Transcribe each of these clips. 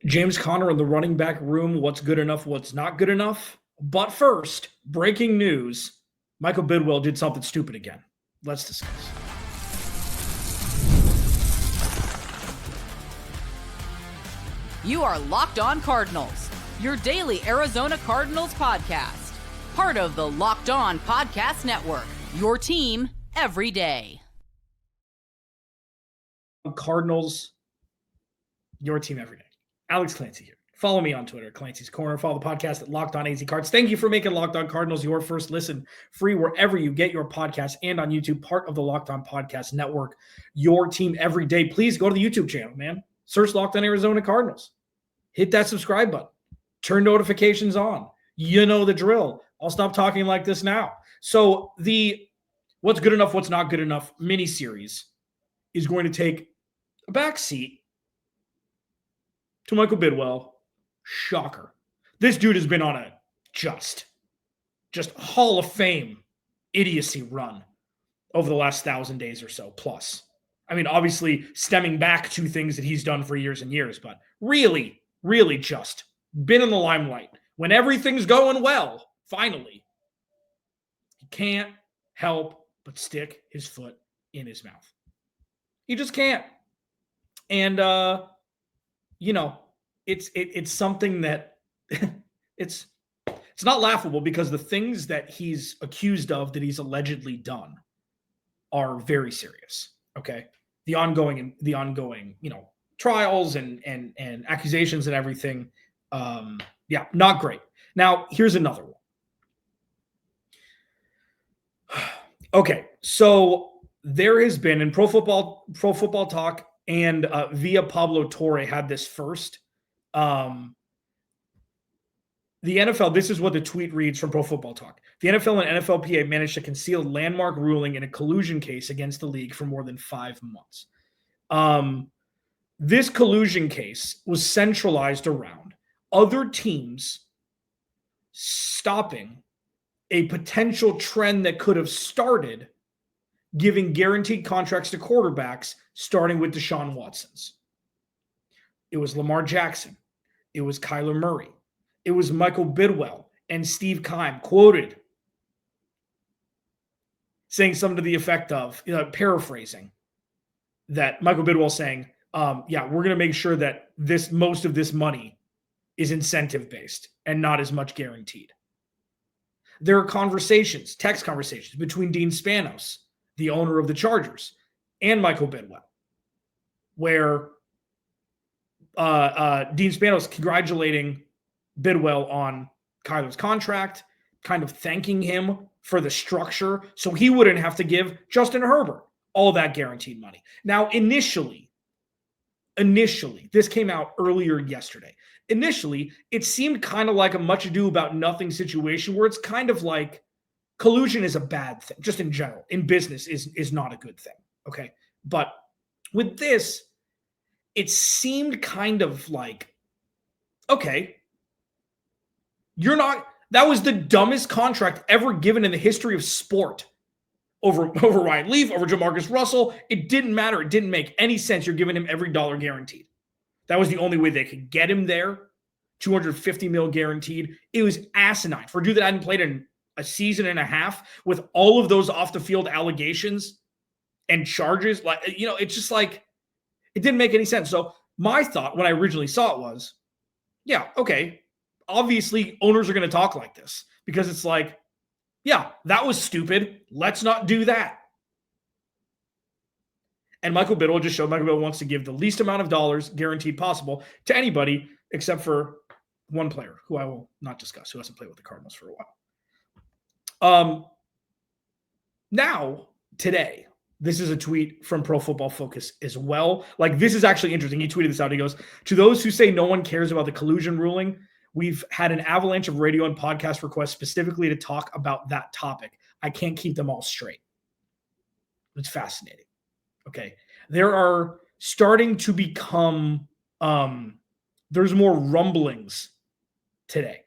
James Conner in the running back room, what's good enough, what's not good enough. But first, breaking news, Michael Bidwell did something stupid again. Let's discuss. You are Locked On Cardinals, your daily Arizona Cardinals podcast. Part of the Locked On Podcast Network, your team every day. Cardinals, your team every day. Alex Clancy here. Follow me on Twitter, Clancy's Corner. Follow the podcast at Locked On AZ Cards. Thank you for making Locked On Cardinals your first listen, free wherever you get your podcast and on YouTube, part of the Locked On Podcast Network, your team every day. Please go to the YouTube channel, man. Search Locked On Arizona Cardinals. Hit that subscribe button. Turn notifications on. You know the drill. I'll stop talking like this now. So the What's Good Enough, What's Not Good Enough mini-series is going to take a backseat to Michael Bidwell. Shocker. This dude has been on a just Hall of Fame idiocy run over the last 1,000 days or so plus. I mean, obviously stemming back to things that he's done for years and years, but really just been in the limelight. When everything's going well, finally, he can't help but stick his foot in his mouth. He just can't. And, it's something that it's not laughable because the things that he's accused of, that he's allegedly done, are very serious. Okay. The ongoing, trials and accusations and everything. Not great. Now, here's another one. Okay. So there has been in Pro Football Talk and via Pablo Torre had this first. The NFL, this is what the tweet reads from Pro Football Talk. The NFL and NFLPA managed to conceal a landmark ruling in a collusion case against the league for more than 5 months. This collusion case was centralized around other teams stopping a potential trend that could have started giving guaranteed contracts to quarterbacks, starting with Deshaun Watson's. It was Lamar Jackson. It was Kyler Murray. It was Michael Bidwell and Steve Keim quoted saying something to the effect of, paraphrasing, that Michael Bidwell saying, we're going to make sure that most of this money is incentive-based and not as much guaranteed. There are text conversations between Dean Spanos, the owner of the Chargers, and Michael Bidwell, where Dean Spanos congratulating Bidwell on Kyler's contract, kind of thanking him for the structure so he wouldn't have to give Justin Herbert all that guaranteed money. Now, initially, this came out earlier yesterday. Initially, it seemed kind of like a much ado about nothing situation where it's kind of like collusion is a bad thing, just in general. In business is not a good thing, okay? But with this, it seemed kind of like, okay, that was the dumbest contract ever given in the history of sport over Ryan Leaf, over Jamarcus Russell. It didn't matter. It didn't make any sense. You're giving him every dollar guaranteed. That was the only way they could get him there. $250 million guaranteed. It was asinine for a dude that hadn't played in a season and a half with all of those off the field allegations and charges. It's just like, it didn't make any sense. So my thought when I originally saw it was, okay, obviously owners are going to talk like this because it's like, that was stupid. Let's not do that. And Michael Bidwell just showed Michael Bidwell wants to give the least amount of dollars guaranteed possible to anybody except for one player who I will not discuss, who hasn't played with the Cardinals for a while. Now, today, this is a tweet from Pro Football Focus as well. Like, this is actually interesting. He tweeted this out. He goes, to those who say no one cares about the collusion ruling, we've had an avalanche of radio and podcast requests specifically to talk about that topic. I can't keep them all straight. It's fascinating. Okay. There are starting to become, there's more rumblings today.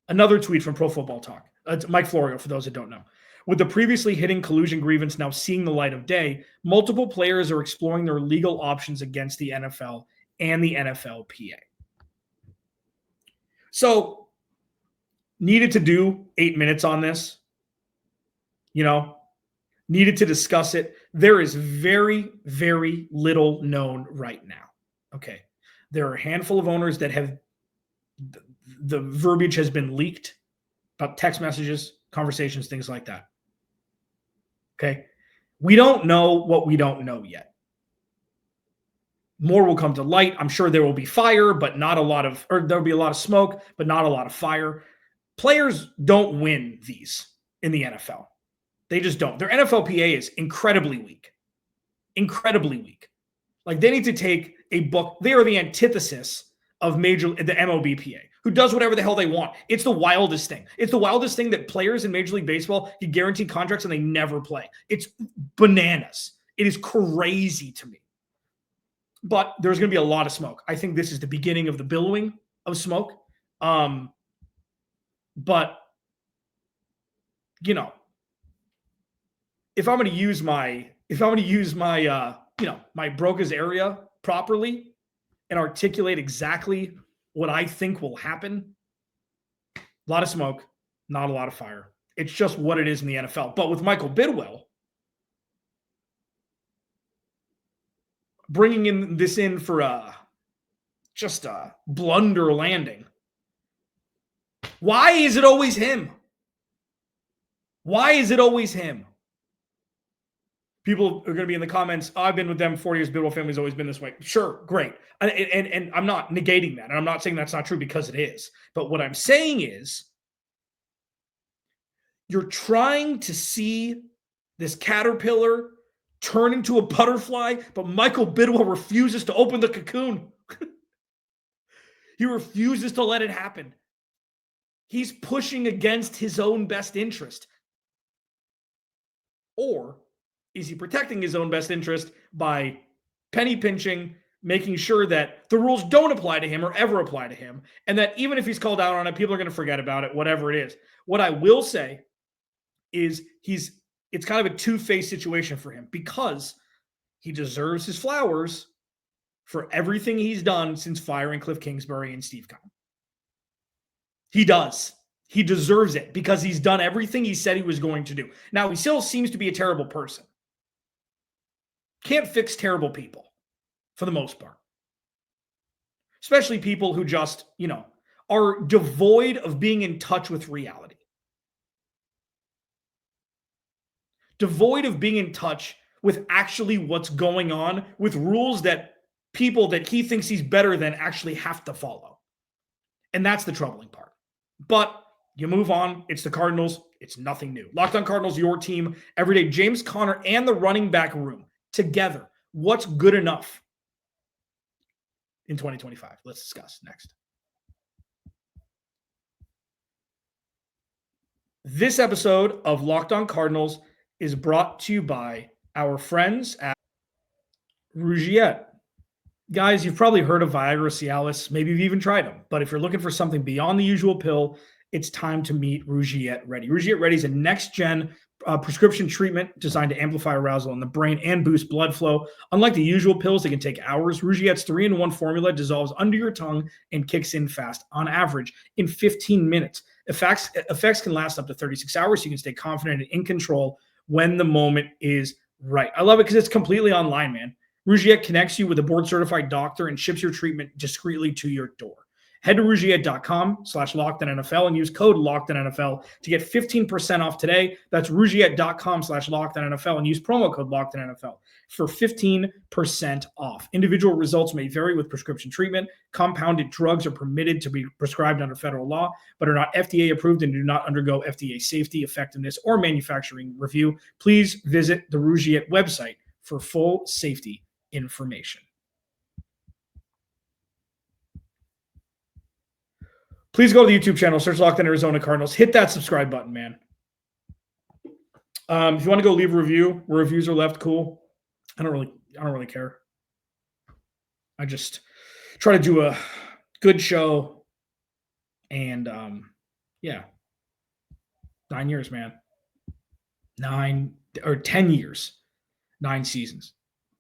Another tweet from Pro Football Talk. It's Mike Florio, for those that don't know. With the previously hidden collusion grievance now seeing the light of day, multiple players are exploring their legal options against the NFL and the NFLPA. So, needed to do 8 minutes on this. Needed to discuss it. There is very, very little known right now. Okay. There are a handful of owners that have the verbiage has been leaked about text messages, conversations, things like that. Okay. We don't know what we don't know yet. More will come to light. I'm sure there will be fire, but not a lot of, or there'll be a lot of smoke, but not a lot of fire. Players don't win these in the NFL. They just don't. Their NFLPA is incredibly weak. Incredibly weak. Like, they need to take a book. They are the antithesis of the MLBPA, who does whatever the hell they want. It's the wildest thing. It's the wildest thing that players in Major League Baseball get guaranteed contracts and they never play. It's bananas. It is crazy to me. But there's going to be a lot of smoke. I think this is the beginning of the billowing of smoke. But, if I'm going to use my my broca's area properly and articulate exactly what I think will happen, a lot of smoke, not a lot of fire. It's just what it is in the NFL. But with Michael Bidwell bringing this in for just a blunder landing, why is it always him? Why is it always him? People are going to be in the comments, I've been with them 40 years. Bidwell family's always been this way. Sure, great. And I'm not negating that. And I'm not saying that's not true, because it is. But what I'm saying is, you're trying to see this caterpillar turn into a butterfly, but Michael Bidwell refuses to open the cocoon. He refuses to let it happen. He's pushing against his own best interest. Or is he protecting his own best interest by penny pinching, making sure that the rules don't apply to him or ever apply to him, and that even if he's called out on it, people are going to forget about it, whatever it is? What I will say is it's kind of a two-faced situation for him, because he deserves his flowers for everything he's done since firing Cliff Kingsbury and Steve Keim. He does. He deserves it, because he's done everything he said he was going to do. Now, he still seems to be a terrible person. Can't fix terrible people for the most part. Especially people who just, are devoid of being in touch with reality. Devoid of being in touch with actually what's going on, with rules that people that he thinks he's better than actually have to follow. And that's the troubling part. But you move on. It's the Cardinals. It's nothing new. Locked On Cardinals, your team every day. James Conner and the running back room together. What's good enough in 2025? Let's discuss next. This episode of Locked On Cardinals is brought to you by our friends at Rougiette. Guys, you've probably heard of Viagra, Cialis. Maybe you've even tried them. But if you're looking for something beyond the usual pill, it's time to meet Rougiette Ready. Rougiette Ready is a next-gen prescription treatment designed to amplify arousal in the brain and boost blood flow. Unlike the usual pills that can take hours, Rougiette's 3-in-1 formula dissolves under your tongue and kicks in fast, on average, in 15 minutes. Effects can last up to 36 hours, so you can stay confident and in control when the moment is right. I love it because it's completely online, man. Rougiette connects you with a board-certified doctor and ships your treatment discreetly to your door. Head to Rougiette.com/LockedOnNFL and use code LockedOnNFL to get 15% off today. That's Rougiette.com/LockedOnNFL and use promo code LockedOnNFL for 15% off. Individual results may vary with prescription treatment. Compounded drugs are permitted to be prescribed under federal law, but are not FDA approved and do not undergo FDA safety, effectiveness, or manufacturing review. Please visit the Rougiette website for full safety information. Please go to the YouTube channel, search Locked On Arizona Cardinals. Hit that subscribe button, man. If you want to go leave a review, where reviews are left, cool. I don't really care. I just try to do a good show. And 9 years, man. 10 years. 9 seasons.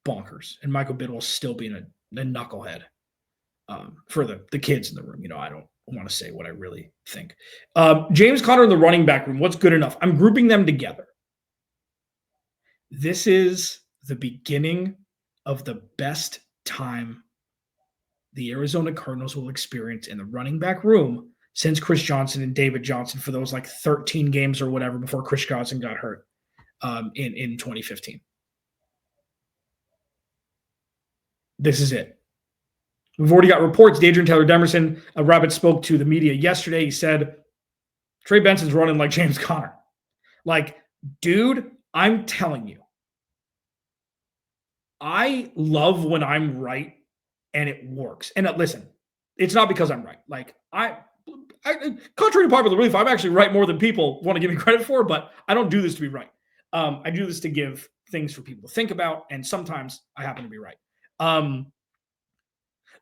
Bonkers. And Michael Bidwell still being a knucklehead. for the kids in the room. I don't want to say what I really think. James Conner in the running back room, what's good enough? I'm grouping them together. This is the beginning of the best time the Arizona Cardinals will experience in the running back room since Chris Johnson and David Johnson for those 13 games or whatever before Chris Johnson got hurt in 2015. This is it. We've already got reports. Adrian Taylor-Demerson, Rabbit spoke to the media yesterday. He said, Trey Benson's running like James Conner. Dude, I'm telling you, I love when I'm right and it works. And listen, it's not because I'm right. I contrary to popular belief, I'm actually right more than people want to give me credit for, but I don't do this to be right. I do this to give things for people to think about, and sometimes I happen to be right.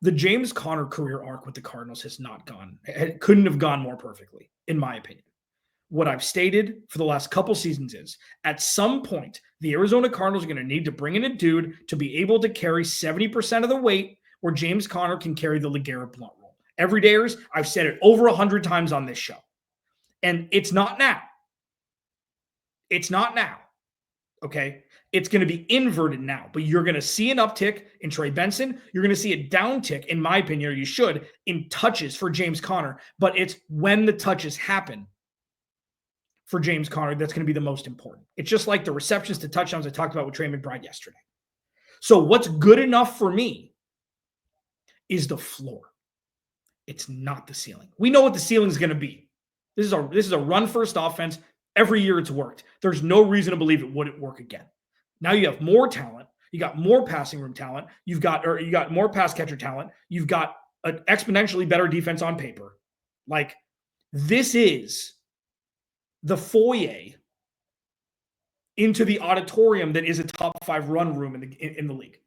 The James Conner career arc with the Cardinals it couldn't have gone more perfectly, in my opinion. What I've stated for the last couple seasons is, at some point, the Arizona Cardinals are going to need to bring in a dude to be able to carry 70% of the weight where James Conner can carry the LeGarrette Blount role. Everydayers, I've said it over 100 times on this show. And it's not now. It's not now. Okay? It's going to be inverted now. But you're going to see an uptick in Trey Benson. You're going to see a downtick, in my opinion, or you should, in touches for James Conner. But it's when the touches happen for James Conner that's going to be the most important. It's just like the receptions to touchdowns I talked about with Trey McBride yesterday. So what's good enough for me is the floor. It's not the ceiling. We know what the ceiling is going to be. This is a run-first offense. Every year it's worked. There's no reason to believe it wouldn't work again. Now you have more talent. You got more passing room talent. You got more pass catcher talent. You've got an exponentially better defense on paper. This is the foyer into the auditorium that is a top 5 run room in the league.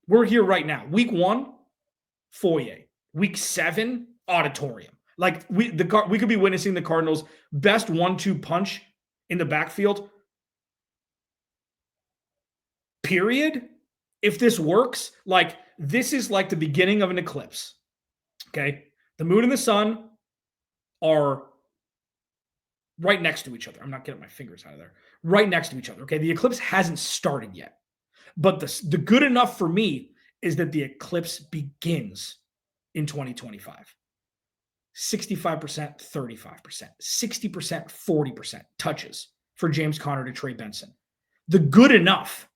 We're here right now. Week 1, foyer. Week 7, auditorium. We could be witnessing the Cardinals' best 1-2 punch in the backfield. Period. If this works, this is like the beginning of an eclipse. Okay? The moon and the sun are right next to each other. I'm not getting my fingers out of there. Right next to each other. Okay? The eclipse hasn't started yet. But the good enough for me is that the eclipse begins in 2025. 65%, 35%, 60%, 40% touches for James Conner to Trey Benson. The good enough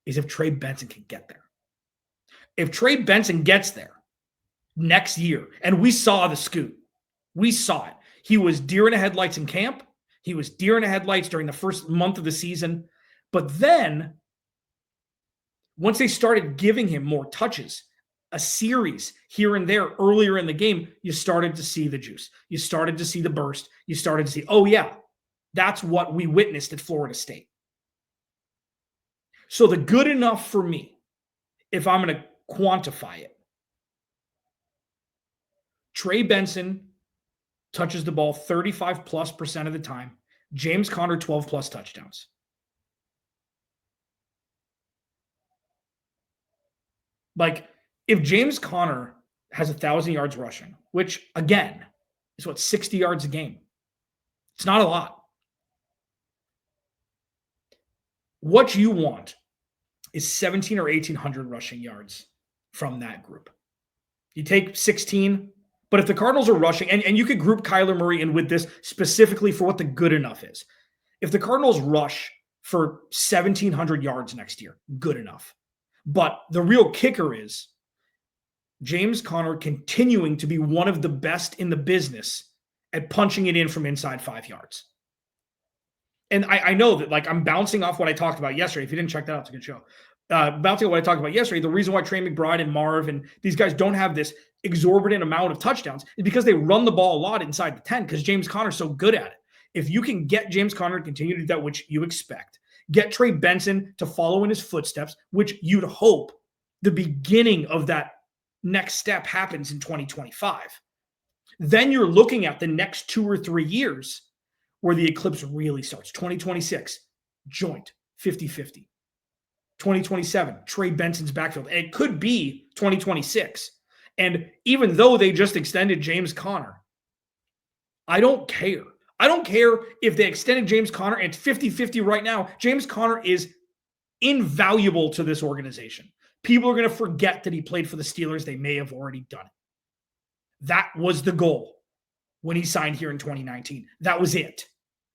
is if Trey Benson can get there. If Trey Benson gets there next year, and we saw the scoot, we saw it. He was deer in the headlights in camp. He was deer in the headlights during the first month of the season. But then, once they started giving him more touches, a series here and there earlier in the game, you started to see the juice. You started to see the burst. You started to see, oh yeah, that's what we witnessed at Florida State. So the good enough for me, if I'm going to quantify it, Trey Benson touches the ball 35+% of the time. James Conner, 12+ touchdowns. If James Conner has 1,000 yards rushing, which again is 60 yards a game. It's not a lot. What you want is 1,700 or 1,800 rushing yards from that group. You take 16, but if the Cardinals are rushing, and you could group Kyler Murray in with this specifically for what the good enough is. If the Cardinals rush for 1,700 yards next year, good enough. But the real kicker is James Conner continuing to be one of the best in the business at punching it in from inside 5 yards. And I know that I'm bouncing off what I talked about yesterday. If you didn't check that out, it's a good show. Bouncing off what I talked about yesterday, the reason why Trey McBride and Marv and these guys don't have this exorbitant amount of touchdowns is because they run the ball a lot inside the 10 because James Conner's so good at it. If you can get James Conner to continue to do that, which you expect, get Trey Benson to follow in his footsteps, which you'd hope the beginning of that next step happens in 2025. Then you're looking at the next 2 or 3 years where the eclipse really starts. 2026, joint, 50-50. 2027, Trey Benson's backfield. And it could be 2026. And even though they just extended James Conner, I don't care. I don't care if they extended James Conner and it's 50-50 right now. James Conner is invaluable to this organization. People are going to forget that he played for the Steelers. They may have already done it. That was the goal when he signed here in 2019. That was it.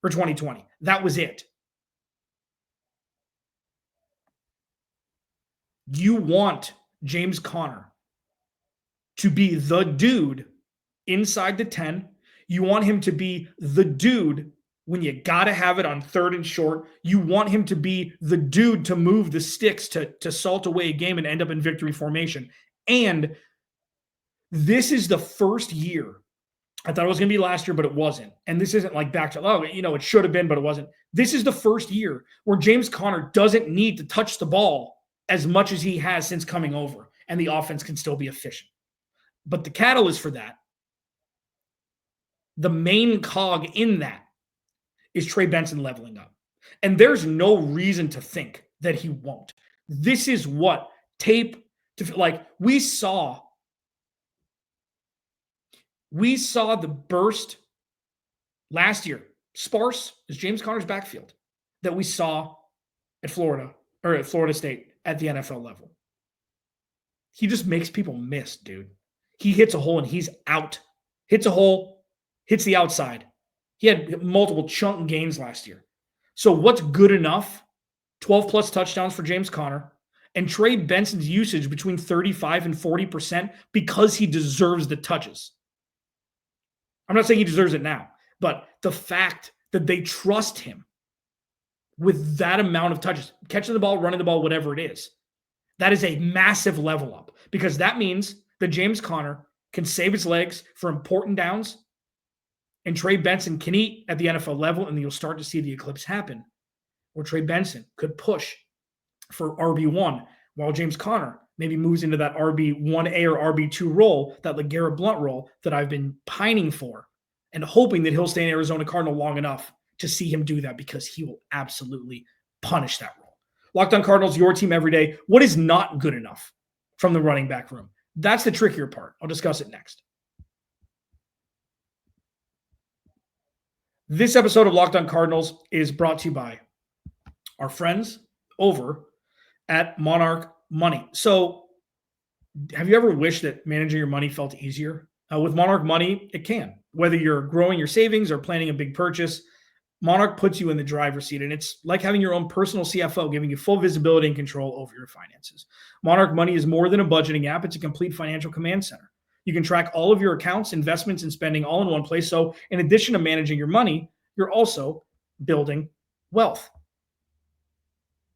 Or 2020. That was it. You want James Conner to be the dude inside the 10. You want him to be the dude when you got to have it on 3rd and short. You want him to be the dude to move the sticks to salt away a game and end up in victory formation. And this is the first year. I thought it was going to be last year, but it wasn't. And this isn't like back to, it should have been, but it wasn't. This is the first year where James Conner doesn't need to touch the ball as much as he has since coming over, and the offense can still be efficient. But the catalyst for that, the main cog in that, is Trey Benson leveling up. And there's no reason to think that he won't. This is what we saw the burst last year, sparse as James Conner's backfield, that we saw at Florida State at the NFL level. He just makes people miss, dude. He hits a hole and he's out. Hits a hole, hits the outside. He had multiple chunk gains last year. So what's good enough? 12 plus touchdowns for James Conner and Trey Benson's usage between 35 and 40% because he deserves the touches. I'm not saying he deserves it now, but the fact that they trust him with that amount of touches, catching the ball, running the ball, whatever it is, that is a massive level up, because that means that James Conner can save his legs for important downs and Trey Benson can eat at the NFL level, and you'll start to see the eclipse happen where Trey Benson could push for RB1 while James Conner maybe moves into that RB1A or RB2 role, that LeGarrette Blount role that I've been pining for and hoping that he'll stay in Arizona Cardinal long enough to see him do that, because he will absolutely punish that role. Locked On Cardinals, your team every day. What is not good enough from the running back room? That's the trickier part. I'll discuss it next. This episode of Locked On Cardinals is brought to you by our friends over at Monarch Money. So have you ever wished that managing your money felt easier? With Monarch Money, it can. Whether you're growing your savings or planning a big purchase, Monarch puts you in the driver's seat, and it's like having your own personal CFO, giving you full visibility and control over your finances. Monarch Money is more than a budgeting app. It's a complete financial command center. You can track all of your accounts, investments, and spending all in one place. So in addition to managing your money, you're also building wealth.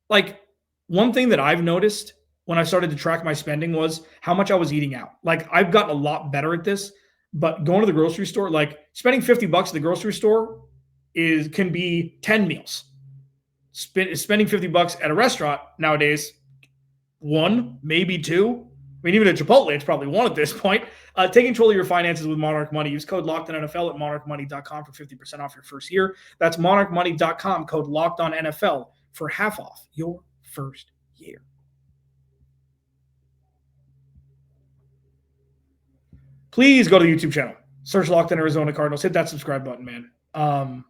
Like, one thing that I've noticed when I started to track my spending was how much I was eating out. Like, I've gotten a lot better at this, but going to the grocery store, like spending $50 at the grocery store can be 10 meals. Spending $50 at a restaurant nowadays, one, maybe two. I mean, even at Chipotle, it's probably one at this point. Take control of your finances with Monarch Money. Use code LOCKEDONNFL at monarchmoney.com for 50% off your first year. That's monarchmoney.com, code LOCKEDONNFL for half off your first year. Please go to the YouTube channel. Search Locked On Arizona Cardinals. Hit that subscribe button, man. I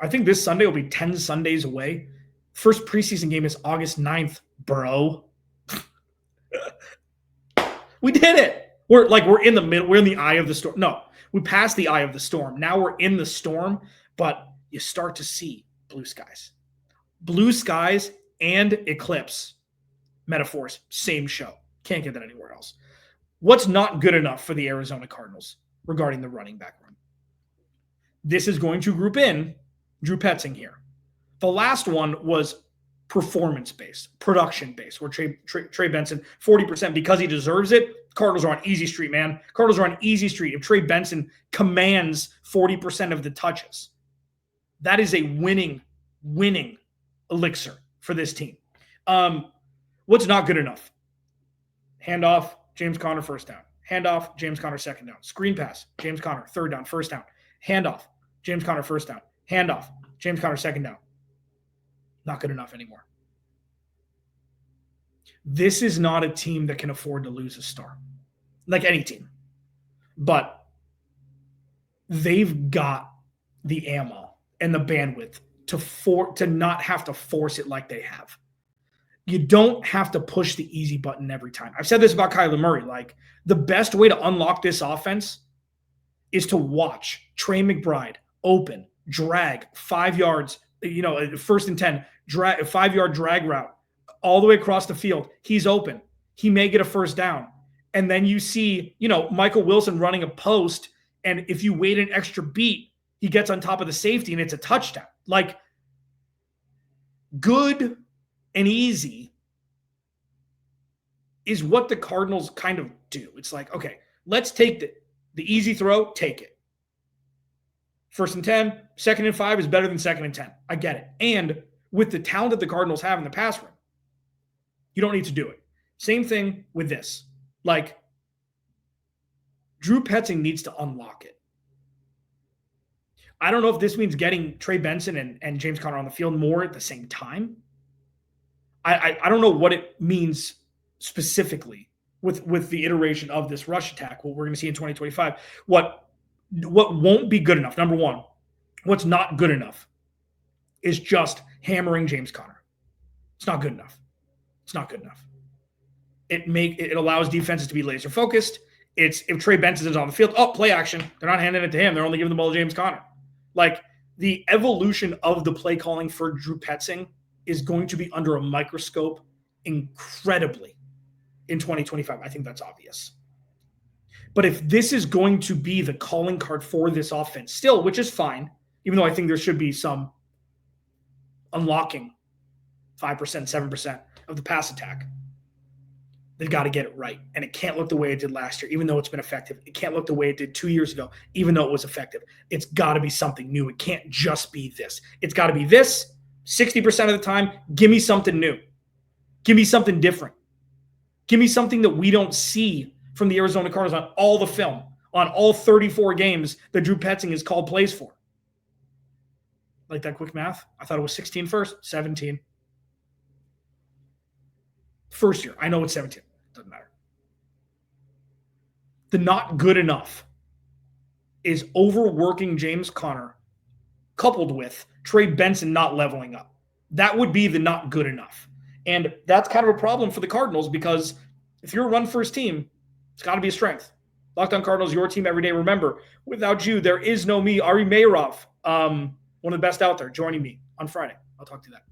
think this Sunday will be 10 Sundays away. First preseason game is August 9th, bro. We did it. We're in the middle. We're in the eye of the storm. No, we passed the eye of the storm. Now we're in the storm, but you start to see blue skies. Blue skies and eclipse metaphors, same show. Can't get that anywhere else. What's not good enough for the Arizona Cardinals regarding the running back room? This is going to group in Drew Petzing here. The last one was performance-based, production-based, where Trey Benson, 40% because he deserves it. Cardinals are on easy street, man. Cardinals are on easy street if Trey Benson commands 40% of the touches. That is a winning elixir for this team. What's not good enough? Handoff, James Conner, first down. Handoff, James Conner, second down. Screen pass, James Conner, third down, first down. Handoff, James Conner, first down. Handoff, James Conner, second down. Not good enough anymore. This is not a team that can afford to lose a star, like any team. But they've got the ammo and the bandwidth to not have to force it like they have. You don't have to push the easy button every time. I've said this about Kyler Murray. Like, the best way to unlock this offense is to watch Trey McBride open, drag 5 yards, first and 10, drag a 5-yard drag route all the way across the field. He's open. He may get a first down. And then you see, Michael Wilson running a post. And if you wait an extra beat, he gets on top of the safety and it's a touchdown. Like, good and easy is what the Cardinals kind of do. It's like, okay, let's take the easy throw, take it. First and 10, second and 5 is better than second and 10. I get it. And with the talent that the Cardinals have in the pass room, you don't need to do it. Same thing with this. Like, Drew Petzing needs to unlock it. I don't know if this means getting Trey Benson and James Conner on the field more at the same time. I don't know what it means specifically with the iteration of this rush attack, what we're going to see in 2025. What won't be good enough, number one, what's not good enough is just hammering James Conner. It's not good enough. It's not good enough. It allows defenses to be laser focused. It's if Trey Benson is on the field, play action. They're not handing it to him. They're only giving the ball to James Conner. Like, the evolution of the play calling for Drew Petzing is going to be under a microscope incredibly in 2025. I think that's obvious. But if this is going to be the calling card for this offense still, which is fine, even though I think there should be some unlocking 5%, 7% of the pass attack, they've got to get it right. And it can't look the way it did last year, even though it's been effective. It can't look the way it did 2 years ago, even though it was effective. It's got to be something new. It can't just be this. It's got to be this 60% of the time. Give me something new. Give me something different. Give me something that we don't see from the Arizona Cardinals on all the film, on all 34 games that Drew Petzing has called plays for. Like that quick math? I thought it was 16 first, 17. First year. I know it's 17. Doesn't matter. The not good enough is overworking James Conner coupled with Trey Benson not leveling up. That would be the not good enough. And that's kind of a problem for the Cardinals, because if you're a run-first team, it's got to be a strength. Locked On Cardinals, your team every day. Remember, without you, there is no me. Ari Meirov, one of the best out there, joining me on Friday. I'll talk to you then.